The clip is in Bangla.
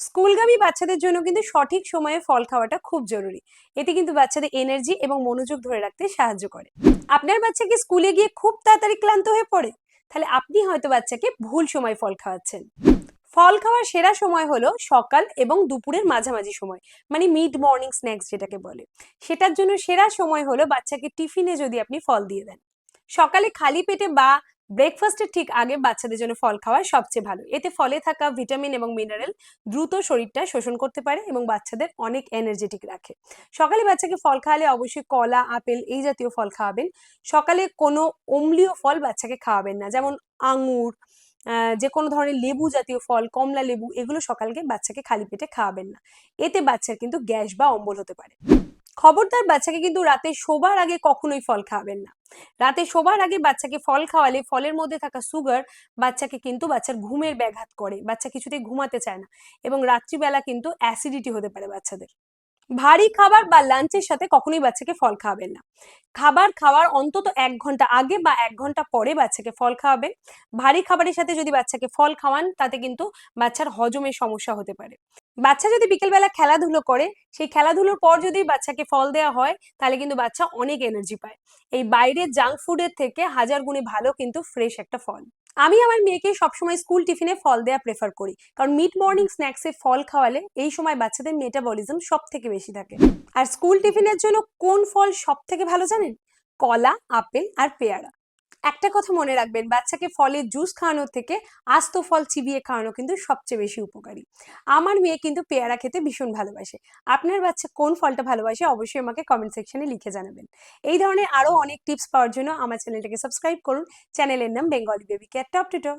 স্কুলগামী বাচ্চাদের জন্য কিন্তু সঠিক সময়ে ফল খাওয়াটা খুব জরুরি। এতে কিন্তু বাচ্চাদের এনার্জি এবং মনোযোগ ধরে রাখতে সাহায্য করে। আপনার বাচ্চা কি স্কুলে গিয়ে খুব তাড়াতাড়ি ক্লান্ত হয়ে পড়ে? তাহলে আপনি হয়তো বাচ্চাকে ভুল সময় ফল খাওয়াচ্ছেন। ফল খাওয়ার সেরা সময় হলো সকাল এবং দুপুরের মাঝামাঝি সময়, মানে মিড মর্নিং স্ন্যাক্স যেটাকে বলে। সেটার জন্য সেরা সময় হলো বাচ্চাকে টিফিনে যদি আপনি ফল দিয়ে দেন। সকালে খালি পেটে বা ব্রেকফাস্টের ঠিক আগে বাচ্চাদের জন্য ফল খাওয়া সবচেয়ে ভালো। এতে ফলে থাকা ভিটামিন এবং মিনারেল দ্রুত শরীরটা শোষণ করতে পারে এবং বাচ্চাদের অনেক এনার্জেটিক রাখে। সকালে বাচ্চাকে ফল খাওয়ালে অবশ্যই কলা, আপেল এই জাতীয় ফল খাওয়াবেন। সকালে কোনো অম্লীয় ফল বাচ্চাকে খাওয়াবেন না, যেমন আঙুর, যে কোনো ধরনের লেবু জাতীয় ফল, কমলা লেবু, এগুলো সকালকে বাচ্চাকে খালি পেটে খাওয়াবেন না। এতে বাচ্চার কিন্তু গ্যাস বা অম্বল হতে পারে। খবরদার বাচ্চাকে কিন্তু রাতে শোবার আগে কখনোই ফল খাওয়াবেন না। রাতে শোবার আগে বাচ্চাকে ফল খাওয়ালে ফলের মধ্যে থাকা সুগার বাচ্চাকে কিন্তু বাচ্চার ঘুমের ব্যাঘাত করে, বাচ্চা কিছুতেই ঘুমাতে চায় না এবং রাত্রিবেলা কিন্তু অ্যাসিডিটি হতে পারে বাচ্চাদের। ভারী খাবার বা লাঞ্চের সাথে কখনোই বাচ্চাকে ফল খাওয়াবেন না। খাবার খাওয়ার অন্তত 1 ঘন্টা আগে বা 1 ঘন্টা পরে বাচ্চাকে ফল খাওয়াবেন। ভারী খাবারের সাথে যদি বাচ্চাকে ফল খাওয়ান তাতে কিন্তু বাচ্চার হজমের সমস্যা হতে পারে। বাচ্চা যদি বিকেলবেলা খেলাধুলো করে, সেই খেলাধুলোর পর যদি বাচ্চাকে ফল দেওয়া হয় তাহলে কিন্তু বাচ্চা অনেক এনার্জি পায়। এই বাইরের জাঙ্ক ফুডের থেকে হাজার গুণে ভালো কিন্তু ফ্রেশ একটা ফল। আমি আমার মেয়েকে সবসময় স্কুল টিফিনে ফল দেওয়া প্রেফার করি, কারণ মিড মর্নিং স্ন্যাক্সে ফল খাওয়ালে এই সময় বাচ্চাদের মেটাবলিজম সব থেকে বেশি থাকে। আর স্কুল টিফিনের জন্য কোন ফল সব থেকে ভালো জানেন? কলা, আপেল আর পেয়ারা। একটা কথা মনে রাখবেন, বাচ্চাকে ফলের জুস খাওয়ানোর থেকে আস্ত ফল চিবিয়ে খাওয়ানো কিন্তু সবচেয়ে বেশি উপকারী। আমার মেয়ে কিন্তু পেয়ারা খেতে ভীষণ ভালোবাসে। আপনার বাচ্চা কোন ফলটা ভালোবাসে অবশ্যই আমাকে কমেন্ট সেকশনে লিখে জানাবেন। এই ধরনের আরো অনেক টিপস পাওয়ার জন্য আমার চ্যানেলটাকে সাবস্ক্রাইব করুন। চ্যানেলের নাম Bengali baby care top to top.